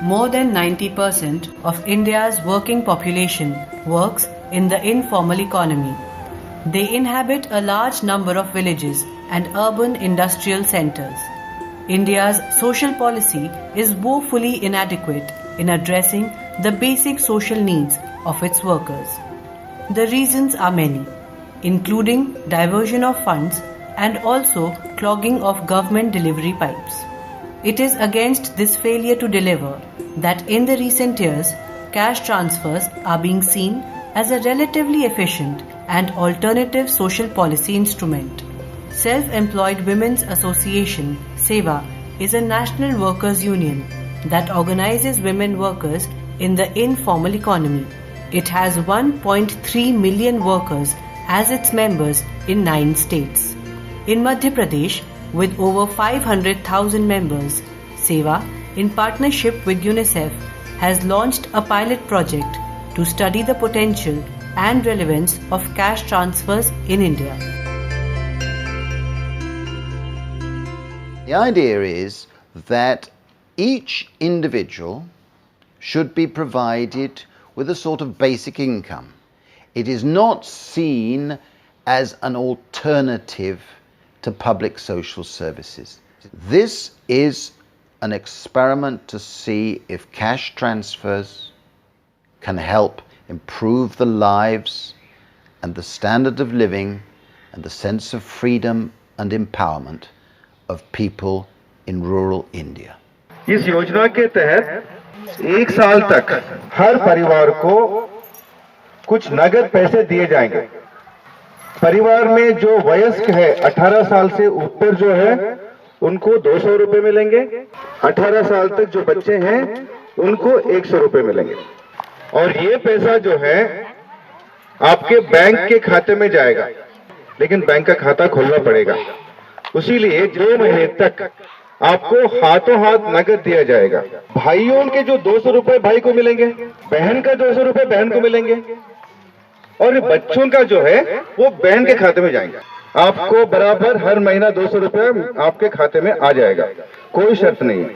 More than 90% of India's working population works in the informal economy. They inhabit a large number of villages and urban industrial centers. India's social policy is woefully inadequate in addressing the basic social needs of its workers. The reasons are many, including diversion of funds and also clogging of government delivery pipes. It is against this failure to deliver that in the recent years, cash transfers are being seen as a relatively efficient and alternative social policy instrument. Self-Employed Women's Association, SEWA, is a national workers' union that organizes women workers in the informal economy. It has 1.3 million workers as its members in 9 states. In Madhya Pradesh, with over 500,000 members, SEWA, in partnership with UNICEF, has launched a pilot project to study the potential and relevance of cash transfers in India. The idea is that each individual should be provided with a sort of basic income. It is not seen as an alternative to public social services. This is an experiment to see if cash transfers can help improve the lives and the standard of living and the sense of freedom and empowerment of people in rural India. इस योजना के तहत 1 साल तक हर परिवार को कुछ नगद पैसे दिए जाएंगे। परिवार में जो वयस्क है 18 साल से ऊपर जो है उनको 200 रुपए मिलेंगे। 18 साल तक जो बच्चे हैं उनको 100 रुपए मिलेंगे और ये पैसा जो है आपके बैंक के खाते में जाएगा, लेकिन बैंक का खाता खोलना पड़ेगा। उसीलिए 2 महीने तक आपको हाथों हाथ नगद दिया जाएगा। भाइयों के जो 200 रुपए भाई को मिलेंगे, बहन का 200 रुपए बहन को मिलेंगे और बच्चों का जो है वो बहन के खाते में जाएंगे। आपको बराबर हर महीना 200 रुपए आपके खाते में आ जाएगा, कोई शर्त नहीं है।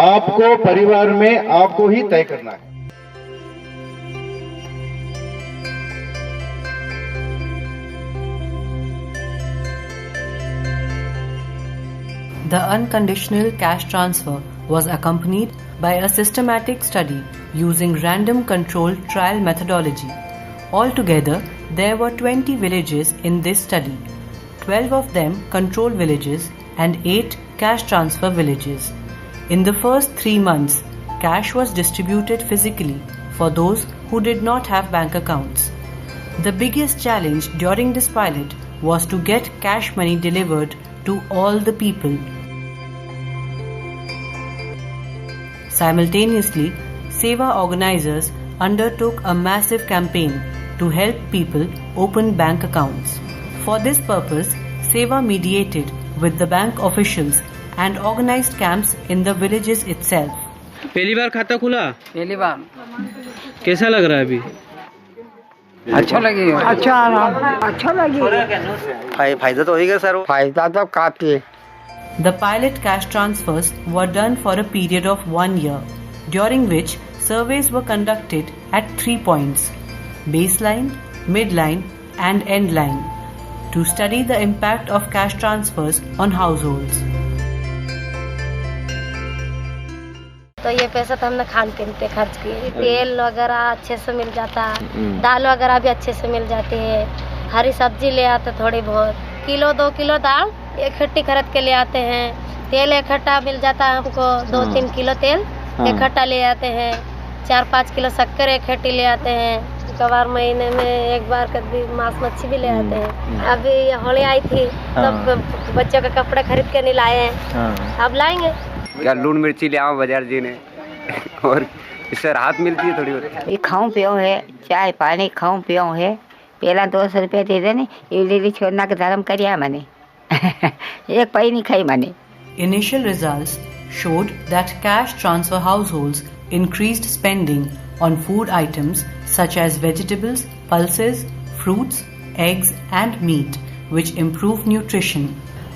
आपको परिवार में आपको ही तय करना है। The unconditional cash transfer was accompanied by a systematic study using random controlled trial methodology. Altogether, there were 20 villages in this study, 12 of them control villages and 8 cash transfer villages. In the first 3 months, cash was distributed physically for those who did not have bank accounts. The biggest challenge during this pilot was to get cash money delivered to all the people. Simultaneously, SEWA organizers undertook a massive campaign to help people open bank accounts. For this purpose, SEWA mediated with the bank officials and organized camps in the villages itself. पहली बार खाता खुला? पहली बार। कैसा लग रहा है अभी? अच्छा लगी। अच्छा लगी। फायदा तो होगा सर। फायदा तो काफी है। The pilot cash transfers were done for a period of 1 year, during which surveys were conducted at 3 points: baseline, midline, and endline, to study the impact of cash transfers on households. तो ये पैसा तो हमने खान पीन पे खर्च किए। तेल वगैरह अच्छे से मिल जाता, दाल वगैरह भी अच्छे से मिल जाती है, हरी सब्जी ले आते थोड़ी बहुत, 1-2 किलो दाल इकट्ठी खरीद के ले आते हैं, तेल इकट्ठा मिल जाता है हमको, 2-3 किलो तेल इकट्ठा ले आते हैं, 4-5 किलो शक्कर इकट्ठी ले आते हैं, कबार महीने में एक बार कभी मांस मच्छी भी ले आते हैं। अभी होली आई थी तब बच्चों के कपड़े खरीद के नहीं लाए हैं, अब लाएंगे। क्या लून मिर्ची ले आओ बाजार जी ने और इससे राहत मिलती है थोड़ी बहुत। ये खाऊं पियो है, चाय पानी खाऊं पियो है, पहला 200 रुपया दे देने ये छोड़ना के धर्म करिया मैंने एक पाई नहीं खाई मैंने। Initial results showed that cash transfer households increased spending on food items such as vegetables, pulses, fruits, eggs and meat, which improve nutrition.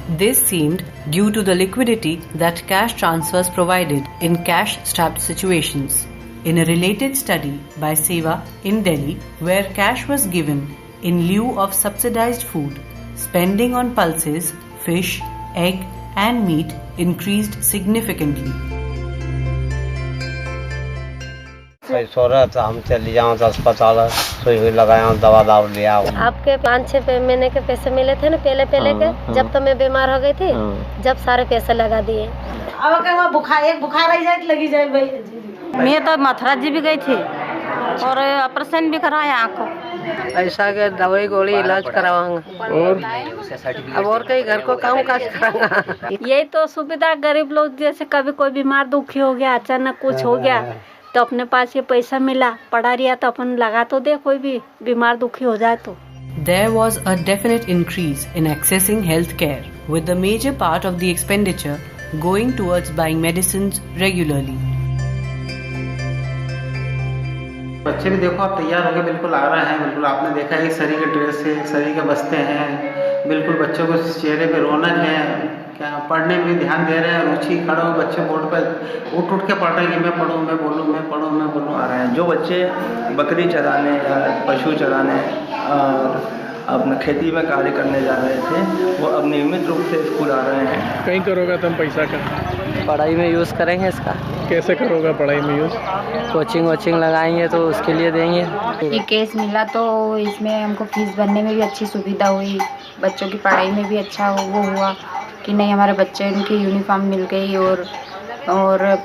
This seemed due to the liquidity that cash transfers provided in cash-strapped situations. In a related study by Seva in Delhi, where cash was given in lieu of subsidized food, spending on pulses, fish, egg and meat increased significantly. सो रहा था, हम चले जाओ तो अस्पताल सुई हुई लगाया, दवा दाव लिया। आपके 5-6 महीने के पैसे मिले थे ना पहले के, जब तो मैं बीमार हो गई थी, जब सारे पैसे लगा दिए। अब क्या बुखार आई जाए लगी जाए भाई। मैं तो मथुरा जी भी गई थी और ऑपरेशन भी कराया आँखों। ऐसा के दवाई गोली इलाज करावाऊंगा और कई घर को काम काज कराऊंगा। यही तो सुविधा, गरीब लोग जैसे कभी कोई बीमार दुखी हो गया, अचानक कुछ हो गया तो अपने पास ये पैसा मिला, पड़ा रिया तो अपन लगा तो दे, कोई भी बीमार दुखी हो जाए तो। There was a definite increase in accessing health care, with the major part of the expenditure going towards buying medicines regularly. बच्चे भी देखो आप तैयार होकर बिल्कुल आ रहे हैं, बिल्कुल आपने देखा एक सरी के ड्रेस है, एक सरी के बस्ते हैं, बिल्कुल बच्चों को चेहरे पे रौनक है, क्या पढ़ने में ध्यान दे रहे हैं, रुचि खड़ा हो, बच्चे बोर्ड पर उठ के पढ़ रहे हैं कि मैं पढ़ूँ मैं बोलूँ मैं पढ़ूँ मैं बोलूँ आ रहे हैं। जो बच्चे बकरी चराने या पशु चराने और अपना खेती में कार्य करने जा रहे थे, वो अब नियमित रूप से स्कूल आ रहे हैं। कहीं करोगा तुम पैसा का? पढ़ाई में यूज़ करेंगे इसका। कैसे करोगा पढ़ाई में यूज़? कोचिंग लगाएंगे तो उसके लिए देंगे। ये केस मिला तो इसमें हमको फीस भरने में भी अच्छी सुविधा हुई, बच्चों की पढ़ाई में भी अच्छा वो हुआ कि नहीं हमारे बच्चे उनकी यूनिफॉर्म मिल गई और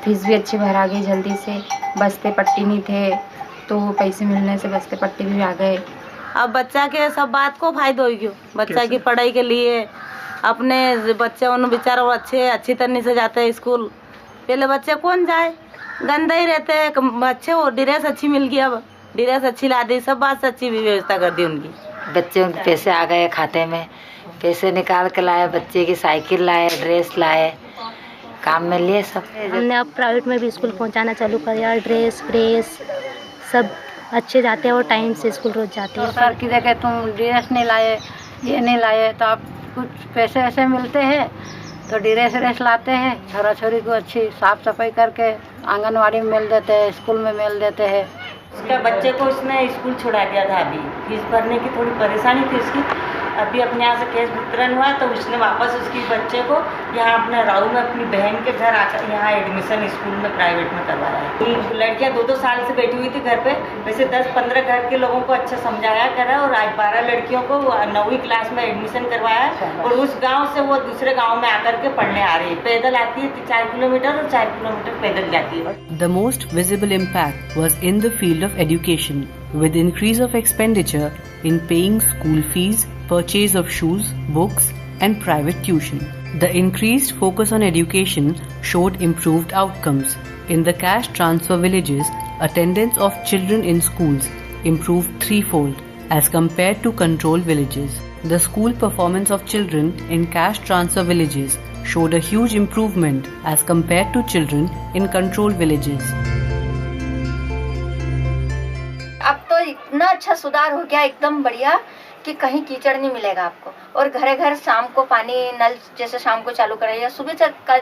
फीस भी अच्छी भरा गई जल्दी से। बस्ते पट्टी नहीं थे तो पैसे मिलने से बस्ते पट्टी भी आ गए। अब बच्चा के सब बात को फायदा हो गया, बच्चा की पढ़ाई के लिए अपने बच्चे उन बेचारा अच्छी तरह से जाते हैं स्कूल। पहले बच्चे कौन जाए, गंदा ही रहते हैं, बच्चे वो ड्रेस अच्छी मिल गई, अब ड्रेस अच्छी ला दी, सब बात से अच्छी व्यवस्था कर दी उनकी। बच्चों के पैसे आ गए खाते में, पैसे निकाल के लाए, बच्चे की साइकिल लाए, ड्रेस लाए, काम में लिए सब। हमने अब प्राइवेट में भी स्कूल पहुंचाना चालू किया, ड्रेस सब अच्छे जाते हैं और टाइम से स्कूल रोज जाते हैं। सर की जगह तुम ड्रेस नहीं लाए, ये नहीं लाए तो आप कुछ पैसे ऐसे मिलते हैं तो ड्रेस लाते हैं, छोरा छोरी को अच्छी साफ सफाई करके आंगनवाड़ी में मिल देते हैं, स्कूल में मिल देते हैं। उसके बच्चे को उसने स्कूल छुड़ा दिया था, अभी फीस भरने की थोड़ी परेशानी थी उसकी, अभी अपने यहाँ से केस वितरण हुआ तो उसने वापस उसकी बच्चे को यहाँ अपने राहु में अपनी बहन के घर आकर यहाँ एडमिशन स्कूल में प्राइवेट में करवाया है। लड़कियाँ 2-2 साल से बैठी हुई थी घर पे, वैसे 10-15 घर के लोगों को अच्छा समझाया करा और आज 12 लड़कियों को 9वीं क्लास में एडमिशन करवाया है और उस गाँव से वो दूसरे गाँव में आकर के पढ़ने आ रही है। पैदल आती है 4 किलोमीटर और 4 किलोमीटर पैदल जाती है। The most visible impact was in the field of education, with increase of expenditure in paying school fees, purchase of shoes, books and private tuition. The increased focus on education showed improved outcomes. In the cash transfer villages, attendance of children in schools improved threefold as compared to control villages. The school performance of children in cash transfer villages showed a huge improvement as compared to children in control villages. अब तो इतना अच्छा सुधार हो गया, एकदम बढ़िया कि कहीं कीचड़ नहीं मिलेगा आपको। और घरे घर शाम को पानी नल जैसे शाम को चालू करें या सुबह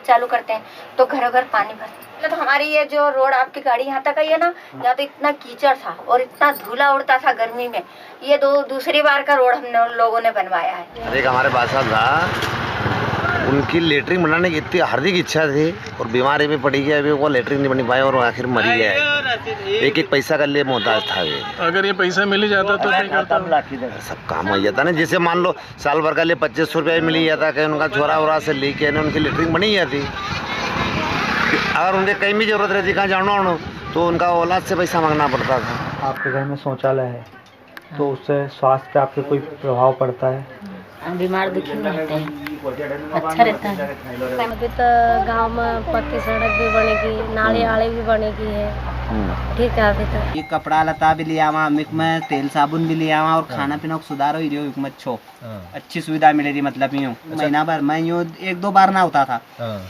चालू करते हैं तो घरों घर पानी भरते। तो हमारी ये जो रोड आपकी गाड़ी यहाँ तक आई है ना, यहाँ तो इतना कीचड़ था और इतना धूला उड़ता था गर्मी में। ये दूसरी बार का रोड हम लोगों ने बनवाया है। एक हमारे पास था, उनकी लेटरिन बनाने की इतनी हार्दिक इच्छा थी और बीमारी में पड़ी गई, अभी वो लेटरिन नहीं बन पाया और आखिर मरी गया। एक पैसा का लिए मोहताज था वे। अगर ये पैसा मिल ही जाता तो सब काम हो जाता ना। जैसे मान लो साल भर का लिए 2500 रुपया मिल ही जाता, कहीं उनका छोरा वोरा से लेके उनकी लेटरिन बनी जाती। अगर उनके कहीं भी जरूरत रहती, कहाँ जाना तो उनका औलाद से पैसा मांगना पड़ता था। आपके घर में शौचालय है तो उससे स्वास्थ्य पे आपके कोई प्रभाव पड़ता है? बीमार दुखी नहीं रहते हैं, अच्छा रहता है। अभी तो गांव में पक्की सड़क भी बनेगी, नाली आड़ी भी बनेगी है, ठीक है। अभी तो ये कपड़ा लता भी लिया वहाँ, में तेल साबुन भी लिया वहाँ और खाना पीना सुधार हो रही हो, अच्छो अच्छी सुविधा मिले रही। मतलब यूँ महीना भर मैं यूँ 1-2 बार ना होता था,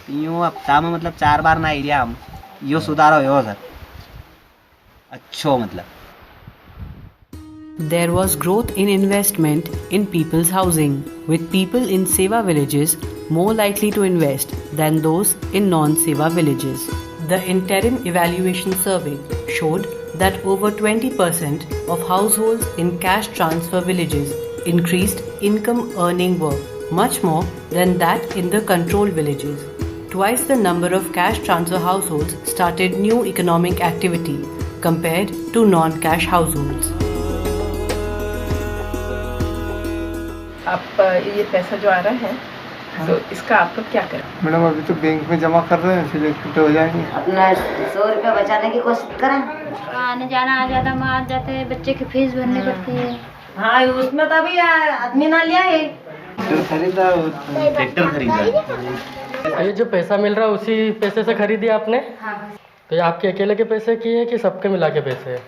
यूँ हफ्ता में मतलब 4 बार ना एरिया हम यो सुधार हो सर अच्छो। मतलब There was growth in investment in people's housing, with people in Seva villages more likely to invest than those in non-Seva villages. The interim evaluation survey showed that over 20% of households in cash transfer villages increased income earning work, much more than that in the control villages. Twice the number of cash transfer households started new economic activity compared to non-cash households. आप ये पैसा जो आ रहा है तो इसका आपको क्या करें? मैडम अभी तो बैंक में जमा कर रहे हैं, फिर इकट्ठे हो जाएंगे। अपना 100 रुपया बचाने की कोशिश करें। आने जाना आ जाता आ जाते हैं, बच्चे की फीस भरनी पड़ती है। हाँ उसमें तो अभी आदमी ना लिया है। खरीदा ट्रैक्टर खरीदा। ये जो पैसा मिल रहा है उसी पैसे से खरीदी आपने? हाँ। तो ये आपके अकेले के पैसे की है कि सबके मिला के पैसे है?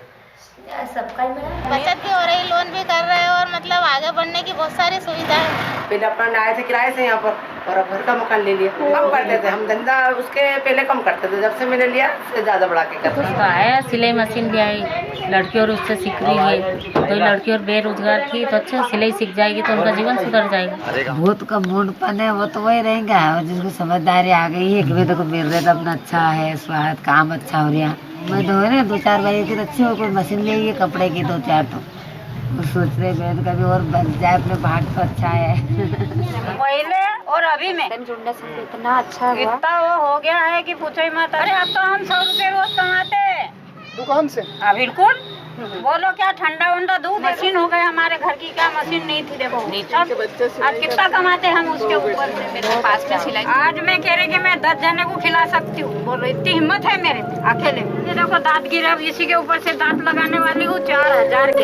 सबका ही मिला। बचत भी हो रही, लोन भी कर रहे हैं और मतलब आगे बढ़ने की बहुत सारी सुविधा है। पहले अपन आए थे किराए से यहाँ पर और अब घर का मकान ले लिया। कम करते थे हम धंधा, उसके पहले कम करते थे, जब से मैंने लिया उससे ज्यादा बढ़ा के करते हैं। तो आया सिलाई मशीन भी आई, लड़की और उससे सीख रही है। तो लड़की और बेरोजगार थी तो अच्छा सिलाई सीख जाएगी तो उनका जीवन सुधर जाएगा। भूत का मूडपन है वो तो वही रहेगा, और जिसको समझदारी आ गई है कि भाई देखो मिल रहा था अपना अच्छा है, स्वास्थ्य काम अच्छा हो रहा। मैं तो है ना 2-4 भाई की अच्छी हो, कोई मशीन ले है कपड़े की 2-4 तो वो सोच रहे बहन कभी और बन जाए अपने भाग तो अच्छा है। पहले और अभी में जुड़ने से इतना अच्छा हुआ, इतना वो हो गया है कि पूछो ही मत। अरे अब तो हम 100 रुपए रोज कमाते दुकान से। हाँ बिल्कुल। बोलो क्या ठंडा वंडा दूध मशीन हो गया हमारे घर की, क्या मशीन नहीं थी। देखो आज कितना कमाते हम उसके ऊपर से। मेरे पास में सिलाई आज मैं कह रही कि मैं 10 जने को खिला सकती हूँ। बोलो इतनी हिम्मत है मेरे में अकेले। ये देखो दांत गिरे, अब इसी के ऊपर से दांत लगाने वाली हूँ 4000 के।